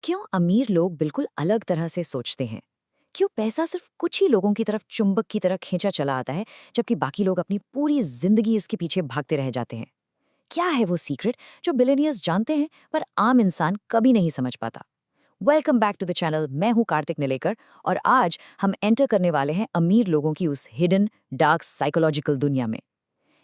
क्यों अमीर लोग बिल्कुल अलग तरह से सोचते हैं? क्यों पैसा सिर्फ कुछ ही लोगों की तरफ चुंबक की तरह खींचा चला आता है, जबकि बाकी लोग अपनी पूरी जिंदगी इसके पीछे भागते रह जाते हैं? क्या है वो सीक्रेट जो बिलियनियर्स जानते हैं पर आम इंसान कभी नहीं समझ पाता? Welcome back to the channel. मैं हूं कार्तिक निलेकर और आज हम एंटर करने वाले हैं अमीर लोगों की उस हिडन डार्क साइकोलॉजिकल दुनिया में।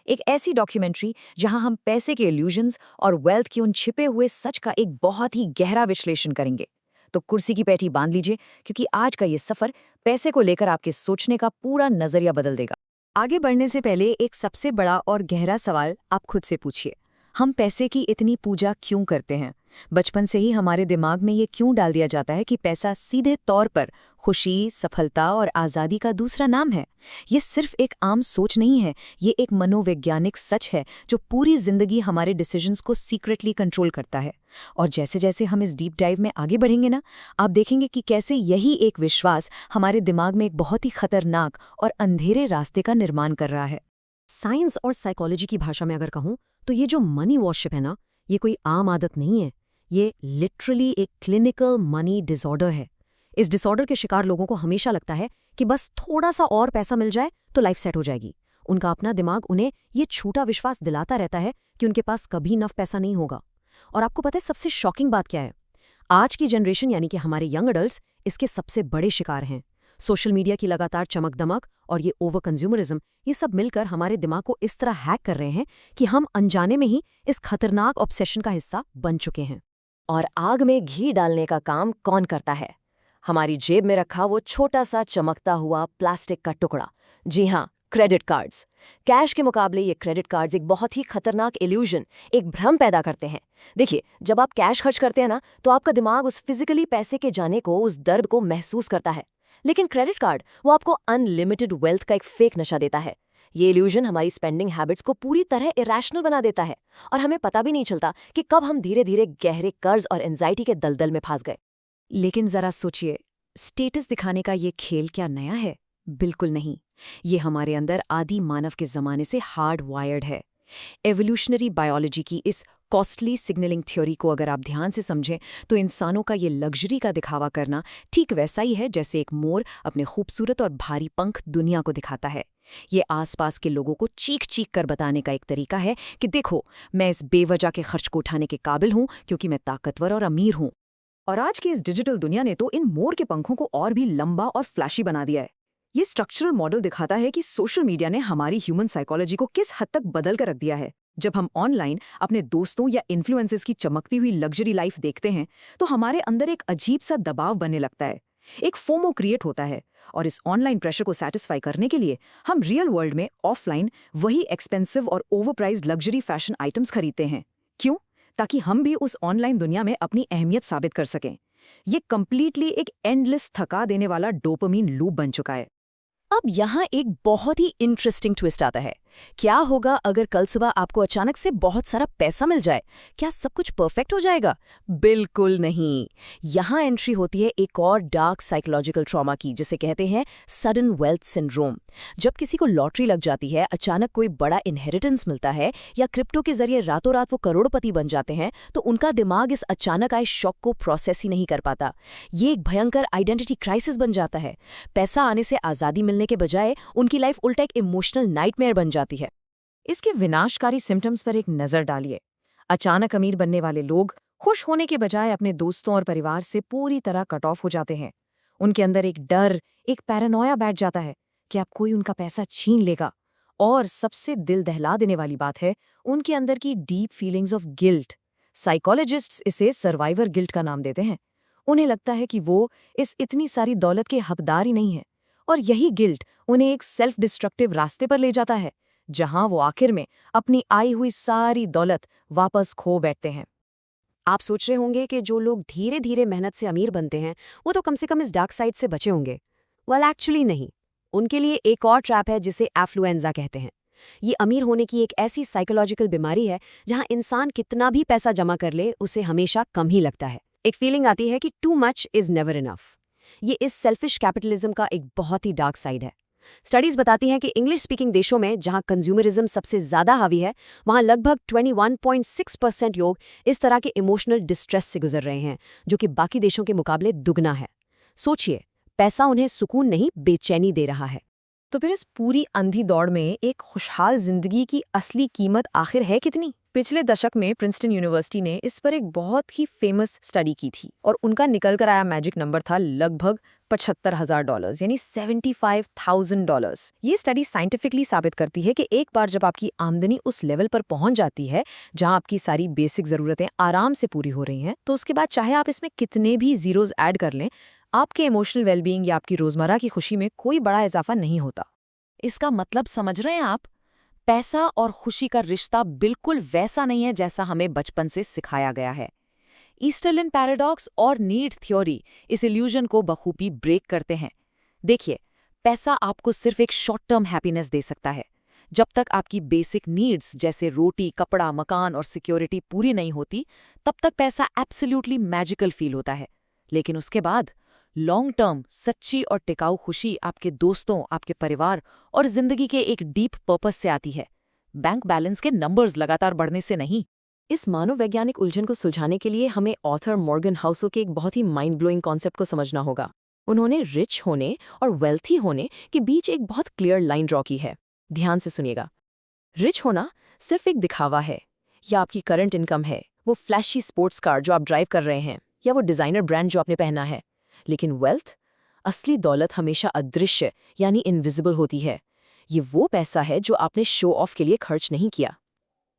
एक ऐसी डॉक्यूमेंट्री जहां हम पैसे के इल्यूजन्स और वेल्थ के उन छिपे हुए सच का एक बहुत ही गहरा विश्लेषण करेंगे। तो कुर्सी की पैठी बांध लीजिए, क्योंकि आज का ये सफर पैसे को लेकर आपके सोचने का पूरा नजरिया बदल देगा। आगे बढ़ने से पहले एक सबसे बड़ा और गहरा सवाल आप खुद से पूछिए। हम पैसे की इतनी पूजा क्यों करते हैं? बचपन से ही हमारे दिमाग में ये क्यों डाल दिया जाता है कि पैसा सीधे तौर पर खुशी, सफलता और आज़ादी का दूसरा नाम है? ये सिर्फ एक आम सोच नहीं है, ये एक मनोवैज्ञानिक सच है जो पूरी जिंदगी हमारे डिसीजंस को सीक्रेटली कंट्रोल करता है। और जैसे जैसे हम इस डीप डाइव में आगे बढ़ेंगे ना, आप देखेंगे कि कैसे यही एक विश्वास हमारे दिमाग में एक बहुत ही खतरनाक और अंधेरे रास्ते का निर्माण कर रहा है। साइंस और साइकोलॉजी की भाषा में अगर कहूं तो ये जो मनी वॉरशिप है ना, ये कोई आम आदत नहीं है। ये लिटरली एक क्लिनिकल मनी डिसऑर्डर है। इस डिसऑर्डर के शिकार लोगों को हमेशा लगता है कि बस थोड़ा सा और पैसा मिल जाए तो लाइफ सेट हो जाएगी। उनका अपना दिमाग उन्हें ये झूठा विश्वास दिलाता रहता है कि उनके पास कभी नफ पैसा नहीं होगा। और आपको पता है सबसे शॉकिंग बात क्या है? आज की जनरेशन यानी कि हमारे यंग अडल्ट्स इसके सबसे बड़े शिकार हैं। सोशल मीडिया की लगातार चमक दमक और ये ओवर कंज्यूमरिज्म, ये सब मिलकर हमारे दिमाग को इस तरह हैक कर रहे हैं कि हम अनजाने में ही इस खतरनाक ऑब्सेशन का हिस्सा बन चुके हैं। और आग में घी डालने का काम कौन करता है? हमारी जेब में रखा वो छोटा सा चमकता हुआ प्लास्टिक का टुकड़ा। जी हाँ, क्रेडिट कार्ड्स। कैश के मुकाबले ये क्रेडिट कार्ड्स एक बहुत ही खतरनाक इल्यूजन, एक भ्रम पैदा करते हैं। देखिए, जब आप कैश खर्च करते हैं ना, तो आपका दिमाग उस फिजिकली पैसे के जाने को, उस दर्द को महसूस करता है। लेकिन क्रेडिट कार्ड वो आपको अनलिमिटेड वेल्थ का एक फेक नशा देता है। ये इल्यूजन हमारी स्पेंडिंग हैबिट्स को पूरी तरह इरेशनल बना देता है और हमें पता भी नहीं चलता कि कब हम धीरे धीरे गहरे कर्ज और एंजाइटी के दलदल में फंस गए। लेकिन जरा सोचिए, स्टेटस दिखाने का ये खेल क्या नया है? बिल्कुल नहीं। ये हमारे अंदर आदि मानव के जमाने से हार्ड वायर्ड है। एवोल्यूशनरी बायोलॉजी की इस कॉस्टली सिग्नलिंग थ्योरी को अगर आप ध्यान से समझें तो इंसानों का ये लग्जरी का दिखावा करना ठीक वैसा ही है जैसे एक मोर अपने खूबसूरत और भारी पंख दुनिया को दिखाता है। ये आसपास के लोगों को चीख चीख कर बताने का एक तरीका है कि देखो, मैं इस बेवजह के खर्च को उठाने के काबिल हूं क्योंकि मैं ताकतवर और अमीर हूं। और आज की इस डिजिटल दुनिया ने तो इन मोर के पंखों को और भी लंबा और फ्लैशी बना दिया है। ये स्ट्रक्चरल मॉडल दिखाता है कि सोशल मीडिया ने हमारी ह्यूमन साइकोलॉजी को किस हद तक बदल कर रख दिया है। जब हम ऑनलाइन अपने दोस्तों या इन्फ्लुएंसर्स की चमकती हुई लग्जरी लाइफ देखते हैं तो हमारे अंदर एक अजीब सा दबाव बनने लगता है। एक फोमो क्रिएट होता है और इस ऑनलाइन प्रेशर को सेटिस्फाई करने के लिए हम रियल वर्ल्ड में ऑफलाइन वही एक्सपेंसिव और ओवरप्राइज्ड लग्जरी फैशन आइटम्स खरीदते हैं। क्यों? ताकि हम भी उस ऑनलाइन दुनिया में अपनी अहमियत साबित कर सकें। ये कंप्लीटली एक एंडलेस थका देने वाला डोपामिन लूप बन चुका है। अब यहाँ एक बहुत ही इंटरेस्टिंग ट्विस्ट आता है। क्या होगा अगर कल सुबह आपको अचानक से बहुत सारा पैसा मिल जाए? क्या सब कुछ परफेक्ट हो जाएगा? बिल्कुल नहीं। यहाँ एंट्री होती है एक और डार्क साइकोलॉजिकल ट्रॉमा की, जिसे कहते हैं सडन वेल्थ सिंड्रोम। जब किसी को लॉटरी लग जाती है, अचानक कोई बड़ा इनहेरिटेंस मिलता है या क्रिप्टो के जरिए रातों रात वो करोड़पति बन जाते हैं, तो उनका दिमाग इस अचानक आए शॉक को प्रोसेस ही नहीं कर पाता। ये एक भयंकर आइडेंटिटी क्राइसिस बन जाता है। पैसा आने से आज़ादी मिलने के बजाय उनकी लाइफ उल्टा एक इमोशनल नाइटमेयर बन जाती है। इसके विनाशकारी सिम्टम्स पर एक नज़र डालिए। अचानक अमीर बनने वाले लोग खुश होने के बजाय अपने दोस्तों और परिवार से पूरी तरह कट ऑफ हो जाते हैं। उनके अंदर एक डर, एक पैरानोया बैठ जाता है कि अब कोई उनका पैसा छीन लेगा। और सबसे दिल दहला देने वाली बात है उनके अंदर की deep feelings of guilt. Psychologists इसे सर्वाइवर गिल्ट का नाम देते हैं। उन्हें लगता है कि वो इस इतनी सारी दौलत के हकदार ही नहीं है, और यही गिल्ट उन्हें एक सेल्फ डिस्ट्रक्टिव रास्ते पर ले जाता है, जहां वो आखिर में अपनी आई हुई सारी दौलत वापस खो बैठते हैं। आप सोच रहे होंगे कि जो लोग धीरे धीरे मेहनत से अमीर बनते हैं वो तो कम से कम इस डार्क साइड से बचे होंगे। वेल एक्चुअली नहीं। उनके लिए एक और ट्रैप है जिसे एफ्लुएंजा कहते हैं। ये अमीर होने की एक ऐसी साइकोलॉजिकल बीमारी है जहां इंसान कितना भी पैसा जमा कर ले उसे हमेशा कम ही लगता है। एक फीलिंग आती है कि too much is never enough. ये इस सेल्फिश कैपिटलिज्म का एक बहुत ही डार्क साइड है। स्टडीज बताती हैं कि इंग्लिश स्पीकिंग देशों में जहां कंज्यूमरिज्म सबसे ज्यादा हावी है, वहां लगभग 21.6% लोग इस तरह के इमोशनल डिस्ट्रेस से गुजर रहे हैं, जो कि बाकी देशों के मुकाबले दुगना है। सोचिए, पैसा उन्हें सुकून नहीं, बेचैनी दे रहा है। तो फिर इस पूरी अंधी दौड़ में एक खुशहाल जिंदगी की असली कीमत आखिर है कितनी? पिछले दशक में प्रिंसटन यूनिवर्सिटी ने इस पर एक बहुत ही फेमस स्टडी की थी और उनका निकल कर आया मैजिक नंबर था लगभग $75,000 यानी $75,000। ये स्टडी साइंटिफिकली साबित करती है कि एक बार जब आपकी आमदनी उस लेवल पर पहुंच जाती है जहां आपकी सारी बेसिक जरूरतें आराम से पूरी हो रही हैं, तो उसके बाद चाहे आप इसमें कितने भी जीरोज ऐड कर लें, आपके इमोशनल वेलबींग या आपकी रोजमर्रा की खुशी में कोई बड़ा इजाफा नहीं होता। इसका मतलब समझ रहे हैं आप? पैसा और खुशी का रिश्ता बिल्कुल वैसा नहीं है जैसा हमें बचपन से सिखाया गया है। ईस्टर्लिन पैराडॉक्स और नीड थ्योरी इस इल्यूजन को बखूबी ब्रेक करते हैं। देखिए, पैसा आपको सिर्फ एक शॉर्ट टर्म हैप्पीनेस दे सकता है। जब तक आपकी बेसिक नीड्स जैसे रोटी, कपड़ा, मकान और सिक्योरिटी पूरी नहीं होती, तब तक पैसा एब्सोल्युटली मैजिकल फील होता है। लेकिन उसके बाद लॉन्ग टर्म सच्ची और टिकाऊ खुशी आपके दोस्तों, आपके परिवार और जिंदगी के एक डीप पर्पस से आती है, बैंक बैलेंस के नंबर्स लगातार बढ़ने से नहीं। इस मानववैज्ञानिक उलझन को सुलझाने के लिए हमें ऑथर मॉर्गन हाउसल के एक बहुत ही माइंड ब्लोइंग कॉन्सेप्ट को समझना होगा। उन्होंने रिच होने और वेल्थी होने के बीच एक बहुत क्लियर लाइन ड्रॉ की है। ध्यान से सुनिएगा। रिच होना सिर्फ एक दिखावा है, या आपकी करंट इनकम है, वो फ्लैशी स्पोर्ट्स कार जो आप ड्राइव कर रहे हैं, या वो डिजाइनर ब्रांड जो आपने पहना है। लेकिन वेल्थ, असली दौलत हमेशा अदृश्य यानी इनविजिबल होती है। ये वो पैसा है जो आपने शो ऑफ के लिए खर्च नहीं किया।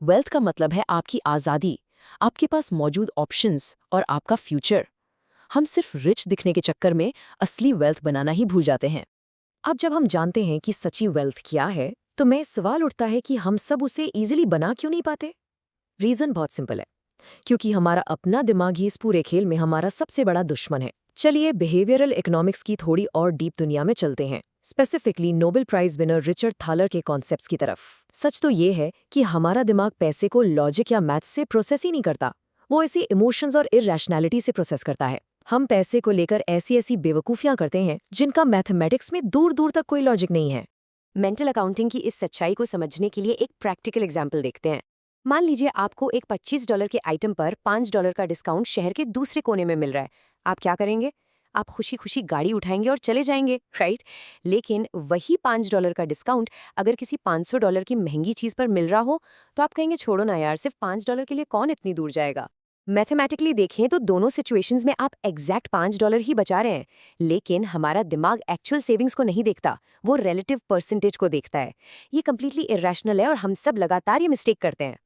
वेल्थ का मतलब है आपकी आज़ादी, आपके पास मौजूद ऑप्शंस और आपका फ्यूचर। हम सिर्फ रिच दिखने के चक्कर में असली वेल्थ बनाना ही भूल जाते हैं। अब जब हम जानते हैं कि सच्ची वेल्थ क्या है, तो मैं सवाल उठता है कि हम सब उसे इजीली बना क्यों नहीं पाते? रीजन बहुत सिंपल है, क्योंकि हमारा अपना दिमाग ही इस पूरे खेल में हमारा सबसे बड़ा दुश्मन है। चलिए बिहेवियरल इकोनॉमिक्स की थोड़ी और डीप दुनिया में चलते हैं, specifically Nobel prize winner Richard Thaler के कॉन्सेप्ट्स की तरफ। सच तो ये है कि हमारा दिमाग पैसे को लॉजिक या मैथ्स से प्रोसेस ही नहीं करता, वो इसे इमोशंस और इरैशनैलिटी से प्रोसेस करता है। हम पैसे को लेकर ऐसी ऐसी बेवकूफियां करते हैं जिनका मैथमेटिक्स में दूर दूर तक कोई लॉजिक नहीं है। मेंटल अकाउंटिंग की इस सच्चाई को समझने के लिए एक प्रैक्टिकल एग्जाम्पल देखते हैं। मान लीजिए आपको एक $25 के आइटम पर $5 का डिस्काउंट शहर के दूसरे कोने में मिल रहा है। आप क्या करेंगे? आप खुशी खुशी गाड़ी उठाएंगे और चले जाएंगे, राइट? लेकिन वही $5 का डिस्काउंट अगर किसी $500 की महंगी चीज पर मिल रहा हो, तो आप कहेंगे छोड़ो ना यार, सिर्फ $5 के लिए कौन इतनी दूर जाएगा। मैथमेटिकली देखें तो दोनों सिचुएशंस में आप एग्जैक्ट $5 ही बचा रहे हैं, लेकिन हमारा दिमाग एक्चुअल सेविंग्स को नहीं देखता, वो रिलेटिव परसेंटेज को देखता है। ये कंप्लीटली इरेशनल है और हम सब लगातार ये मिस्टेक करते हैं।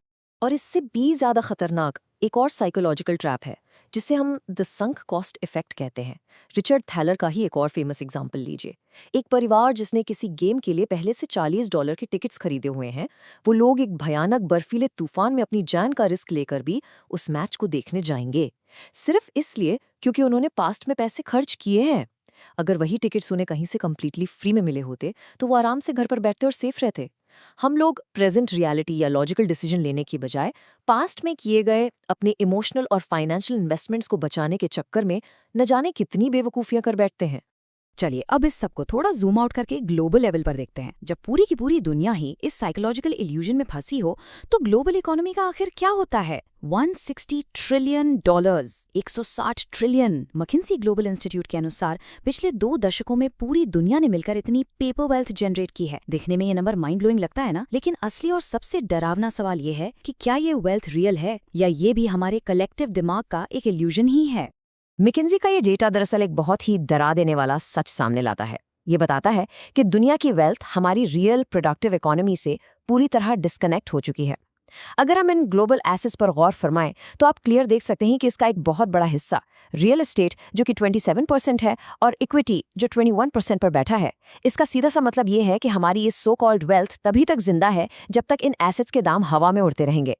और इससे भी ज्यादा खतरनाक एक और साइकोलॉजिकल ट्रैप है, जिसे हम द संक कॉस्ट इफेक्ट कहते हैं। रिचर्ड थैलर का ही एक और फेमस एग्जाम्पल लीजिए। एक परिवार जिसने किसी गेम के लिए पहले से $40 के टिकट्स खरीदे हुए हैं, वो लोग एक भयानक बर्फीले तूफान में अपनी जान का रिस्क लेकर भी उस मैच को देखने जाएंगे, सिर्फ इसलिए क्योंकि उन्होंने पास्ट में पैसे खर्च किए हैं। अगर वही टिकट्स उन्हें कहीं से कम्प्लीटली फ्री में मिले होते, तो वो आराम से घर पर बैठते और सेफ रहते। हम लोग प्रेजेंट रियलिटी या लॉजिकल डिसीजन लेने की बजाय पास्ट में किए गए अपने इमोशनल और फाइनेंशियल इन्वेस्टमेंट्स को बचाने के चक्कर में न जाने कितनी बेवकूफियां कर बैठते हैं। चलिए अब इस सब को थोड़ा जूम आउट करके ग्लोबल लेवल पर देखते हैं। जब पूरी की पूरी दुनिया ही इस साइकोलॉजिकल इल्यूजन में फंसी हो, तो ग्लोबल इकोनॉमी का आखिर क्या होता है? $160 ट्रिलियन, 160 ट्रिलियन। मकिन्सी ग्लोबल इंस्टीट्यूट के अनुसार पिछले 2 दशकों में पूरी दुनिया ने मिलकर इतनी पेपर वेल्थ जनरेट की है। देखने में ये नंबर माइंड ब्लोइंग लगता है ना, लेकिन असली और सबसे डरावना सवाल ये है कि क्या ये वेल्थ रियल है, या ये भी हमारे कलेक्टिव दिमाग का एक इल्यूजन ही है? मैकिन्जी का ये डेटा दरअसल एक बहुत ही डरा देने वाला सच सामने लाता है। ये बताता है कि दुनिया की वेल्थ हमारी रियल प्रोडक्टिव इकोनॉमी से पूरी तरह डिस्कनेक्ट हो चुकी है। अगर हम इन ग्लोबल एसेट्स पर गौर फरमाएं, तो आप क्लियर देख सकते हैं कि इसका एक बहुत बड़ा हिस्सा रियल एस्टेट जो कि 27% है और इक्विटी जो 21% पर बैठा है। इसका सीधा सा मतलब ये है कि हमारी ये सो कॉल्ड वेल्थ तभी तक जिंदा है जब तक इन एसेट्स के दाम हवा में उड़ते रहेंगे।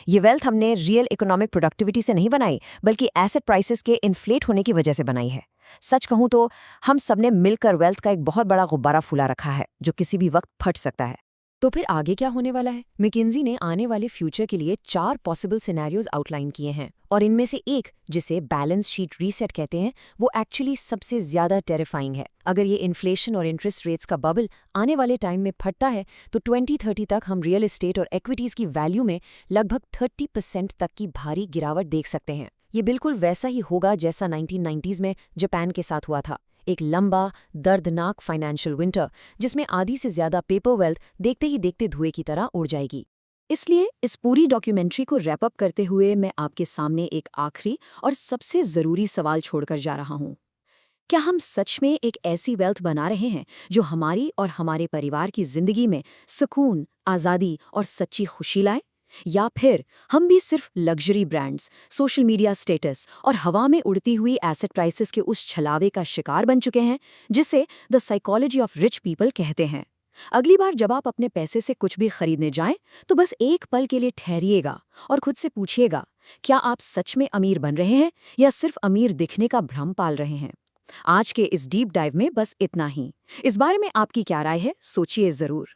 ये वेल्थ हमने रियल इकोनॉमिक प्रोडक्टिविटी से नहीं बनाई, बल्कि एसेट प्राइसेस के इन्फ्लेट होने की वजह से बनाई है। सच कहूं तो हम सबने मिलकर वेल्थ का एक बहुत बड़ा गुब्बारा फूला रखा है, जो किसी भी वक्त फट सकता है। तो फिर आगे क्या होने वाला है? मैकिन्जी ने आने वाले फ्यूचर के लिए 4 पॉसिबल सिनेरियोज आउटलाइन किए हैं और इनमें से एक, जिसे बैलेंस शीट रीसेट कहते हैं, वो एक्चुअली सबसे ज्यादा टेरिफाइंग है। अगर ये इन्फ्लेशन और इंटरेस्ट रेट्स का बबल आने वाले टाइम में फटता है तो 2030 तक हम रियल एस्टेट और इक्विटीज की वैल्यू में लगभग 30% तक की भारी गिरावट देख सकते हैं। ये बिल्कुल वैसा ही होगा जैसा 1990s में जापान के साथ हुआ था, एक लंबा दर्दनाक फाइनेंशियल विंटर जिसमें आधी से ज्यादा पेपर वेल्थ देखते ही देखते धुएं की तरह उड़ जाएगी। इसलिए इस पूरी डॉक्यूमेंट्री को रैप अप करते हुए मैं आपके सामने एक आखिरी और सबसे ज़रूरी सवाल छोड़कर जा रहा हूँ। क्या हम सच में एक ऐसी वेल्थ बना रहे हैं जो हमारी और हमारे परिवार की जिंदगी में सुकून, आज़ादी और सच्ची खुशी लाए? या फिर हम भी सिर्फ luxury brands, social media status और हवा में उड़ती हुई एसेट प्राइसेस के उस छलावे का शिकार बन चुके हैं जिसे the psychology of rich people कहते हैं? अगली बार जब आप अपने पैसे से कुछ भी खरीदने जाएं, तो बस एक पल के लिए ठहरिएगा और खुद से पूछिएगा, क्या आप सच में अमीर बन रहे हैं या सिर्फ अमीर दिखने का भ्रम पाल रहे हैं? आज के इस डीप डाइव में बस इतना ही। इस बारे में आपकी क्या राय है, सोचिए ज़रूर।